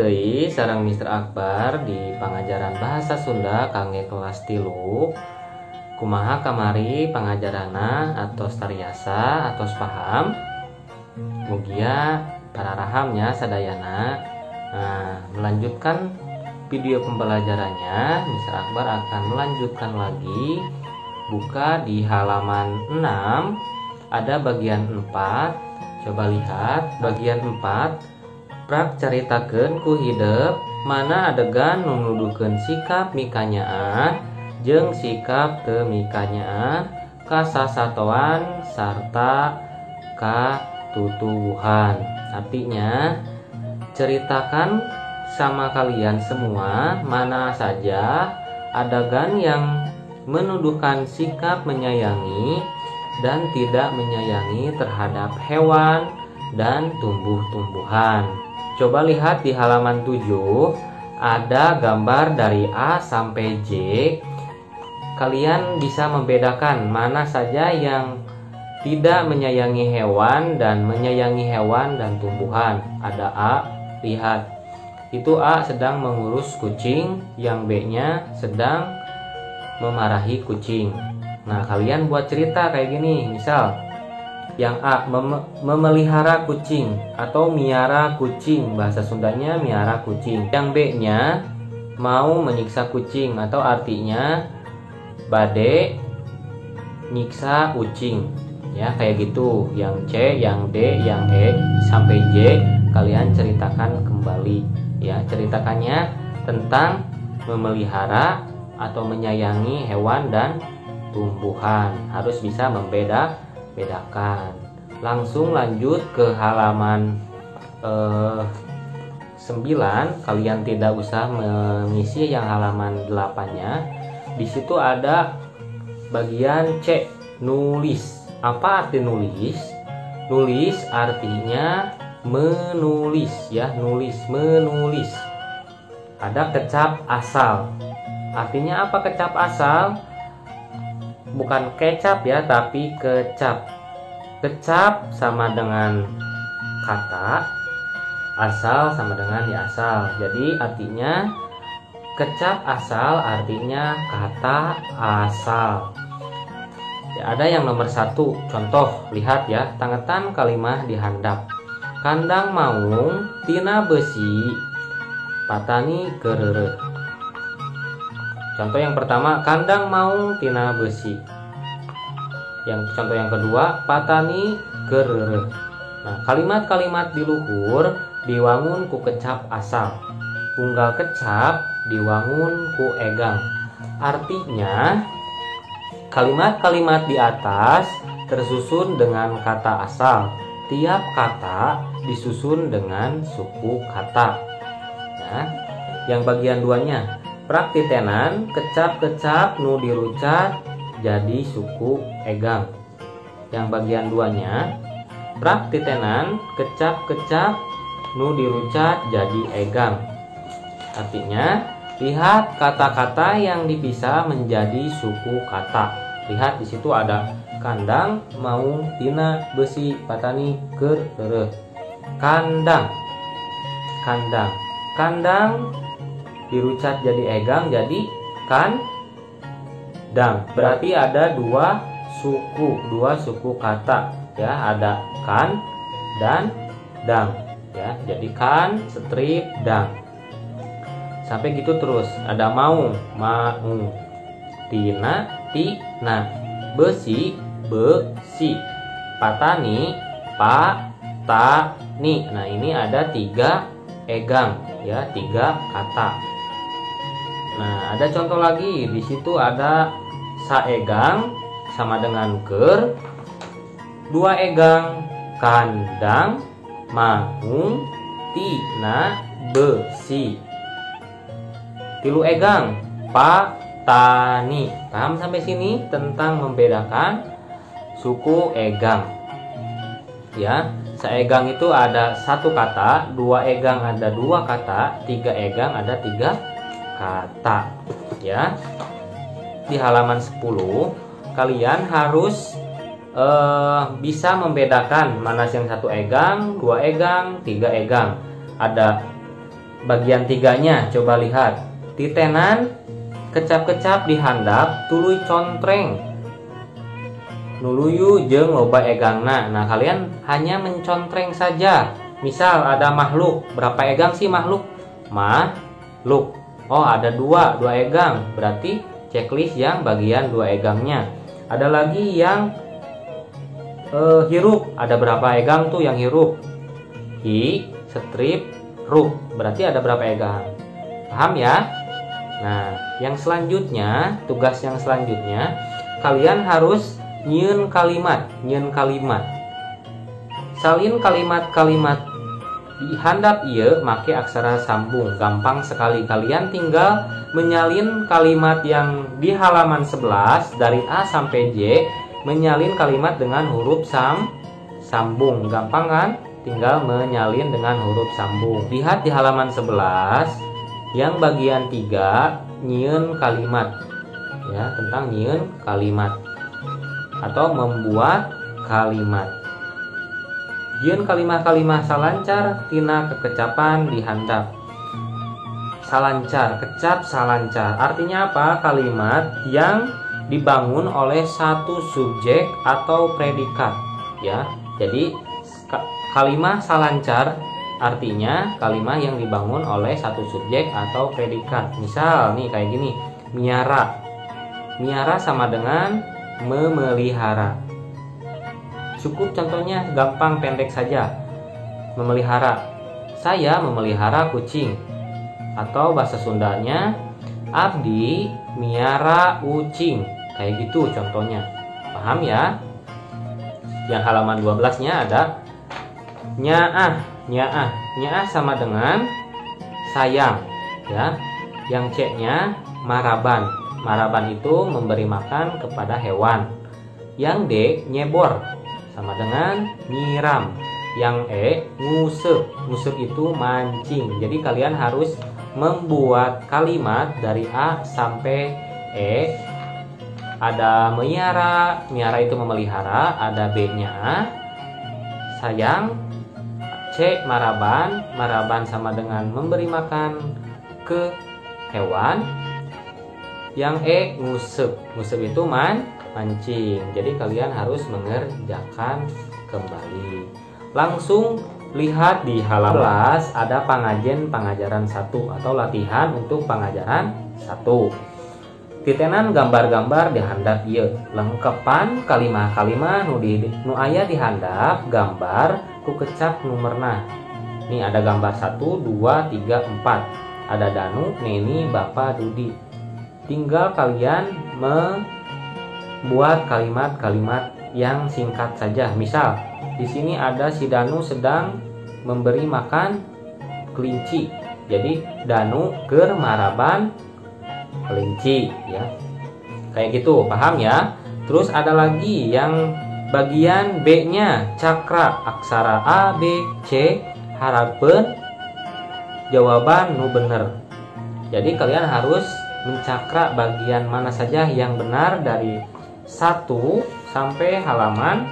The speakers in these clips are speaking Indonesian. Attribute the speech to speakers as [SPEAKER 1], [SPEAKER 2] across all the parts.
[SPEAKER 1] deui sareng Mr. Akbar di pangajaran bahasa Sunda kangge kelas 3. Kumaha kamari pangajarana atos tariasa atos paham. Mugia para rahamnya sadayana. Melanjutkan video pembelajarannya, Mr. Akbar akan melanjutkan lagi. Buka di halaman 6, ada bagian 4. Coba lihat bagian 4. Prak caritakeun ku hideep mana adegan nu nuduhkeun sikap mikanyaah jeung sikap teu mikanyaah ka sasatoan sarta ka tutuwuhan. Artinya ceritakan sama kalian semua mana saja adegan yang menuduhkan sikap menyayangi dan tidak menyayangi terhadap hewan dan tumbuh-tumbuhan. Coba lihat di halaman 7, ada gambar dari A sampai J. Kalian bisa membedakan mana saja yang tidak menyayangi hewan dan menyayangi hewan dan tumbuhan. Ada A, lihat. Itu A sedang mengurus kucing, yang B-nya sedang memarahi kucing. Nah, kalian buat cerita kayak gini. Misal, yang A memelihara kucing atau miara kucing, bahasa Sundanya miara kucing. Yang B-nya mau menyiksa kucing atau artinya bade nyiksa kucing. Ya, kayak gitu. Yang C, yang D, yang E sampai J kalian ceritakan kembali. Ya, ceritakannya tentang memelihara atau menyayangi hewan dan tumbuhan. Harus bisa membedakan. Langsung lanjut ke halaman 9. Kalian tidak usah mengisi yang halaman 8-nya. Di situ ada bagian C, nulis. Apa arti nulis? Nulis artinya menulis, ya, nulis, menulis. Ada kecap asal. Artinya apa kecap asal? Bukan kecap ya, tapi kecap. Kecap sama dengan kata, asal sama dengan ya asal. Jadi artinya kecap asal artinya kata asal. Ya, ada yang nomor 1. Contoh, lihat ya, tangetan kalimah di handap. Kandang maung tina besi, patani kereureuh. Contoh yang pertama, kandang maung tina besi. Contoh yang kedua, patani kereureuh. Nah, kalimat-kalimat di luhur diwangun ku kecap asal. Unggal kecap diwangun ku egang. Artinya, kalimat-kalimat di atas tersusun dengan kata asal. Tiap kata disusun dengan suku kata. Nah, yang bagian 2-nya, praktitenan kecap-kecap nu dirucat jadi suku egang. Yang bagian 2-nya, praktitenan kecap-kecap nu dirucat jadi egang. Artinya, lihat kata-kata yang dipisah menjadi suku kata. Lihat di situ ada kandang maung tina besi, patani kereureuh. Kandang, kandang, kandang dirucat jadi egang jadi kandang. Berarti ada dua suku kata, ya, ada kan dan dang, ya. Jadi kan strip dang. Sampai gitu terus. Ada maung, maung, tina, besi, besi, patani, patani. Nah, ini ada 3 egang, ya, 3 kata. Nah, ada contoh lagi. Di situ ada saegang sama dengan ker, 2 egang, kandang, maung, tina, besi, 3 egang, patani. Paham sampai sini tentang membedakan suku egang? Ya, saegang itu ada 1 kata, 2 egang ada 2 kata, 3 egang ada 3 kata. Ya, di halaman 10 kalian harus bisa membedakan mana yang 1 egang, 2 egang, 3 egang. Ada bagian tiganya coba lihat. Titenan kecap-kecap di handap tuluy contreng. Nuluyu jeung loba egangna. Nah, kalian hanya mencontreng saja. Misal ada makhluk, berapa egang sih makhluk? Makhluk. Oh, ada dua egang. Berarti checklist yang bagian 2 egangnya. Ada lagi yang hirup. Ada berapa egang tuh yang hirup? Hi, strip, rup. Berarti ada berapa egang? Paham ya? Nah, yang selanjutnya, tugas yang selanjutnya, kalian harus nyieun kalimat. Salin kalimat-kalimat di handap ieu make aksara sambung. Gampang sekali, kalian tinggal menyalin kalimat yang di halaman 11 dari A sampai J, menyalin kalimat dengan huruf sambung. Gampang kan? Tinggal menyalin dengan huruf sambung. Lihat di halaman 11 yang bagian 3, nyieun kalimat. Ya, tentang nyieun kalimat atau membuat kalimat. Nyieun kalimat-kalimat salancar tina kekecapan di handap. Salancar, kecap salancar. Artinya apa? Kalimat yang dibangun oleh satu subjek atau predikat, ya. Jadi kalimat salancar artinya kalimat yang dibangun oleh satu subjek atau predikat. Misal nih kayak gini, miara. Miara sama dengan memelihara. Cukup contohnya gampang pendek saja. Memelihara. Saya memelihara kucing. Atau bahasa Sundanya, abdi miara ucing. Kayak gitu contohnya. Paham ya? Yang halaman 12-nya ada nyaah. Nyaah sama dengan sayang, ya. Yang C-nya maraban. Maraban itu memberi makan kepada hewan. Yang D nyebor sama dengan nyiram. Yang E ngusep. Ngusep itu mancing. Jadi kalian harus membuat kalimat dari A sampai E. Ada miara itu memelihara. Ada B-nya sayang. C maraban sama dengan memberi makan ke hewan. Yang E ngusep itu mancing. Jadi kalian harus mengerjakan kembali. Langsung lihat di halaman 11 ada pengajaran 1 atau latihan untuk pengajaran 1. Titenan gambar-gambar di handap ieu. Lengkepan kalimah-kalimah nu aya di handap gambar ku kecap numerna. Nih ada gambar 1, 2, 3, 4. Ada Danu, Neni, Bapak, Dudi. Tinggal kalian membuat kalimat-kalimat yang singkat saja. Misal, di sini ada si Danu sedang memberi makan kelinci. Jadi Danu keur maraban kelinci, ya. Kayak gitu, paham ya? Terus ada lagi yang bagian B-nya cakra, aksara A, B, C, harapan jawaban nu bener. Jadi kalian harus mencakra bagian mana saja yang benar dari 1 sampai halaman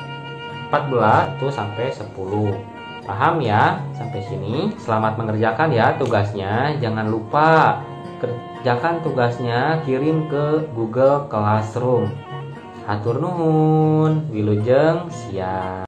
[SPEAKER 1] 14 tuh sampai 10. Paham ya? Sampai sini. Selamat mengerjakan ya tugasnya. Jangan lupa kerjakan tugasnya, kirim ke Google Classroom. Hatur nuhun, wilujeng sia.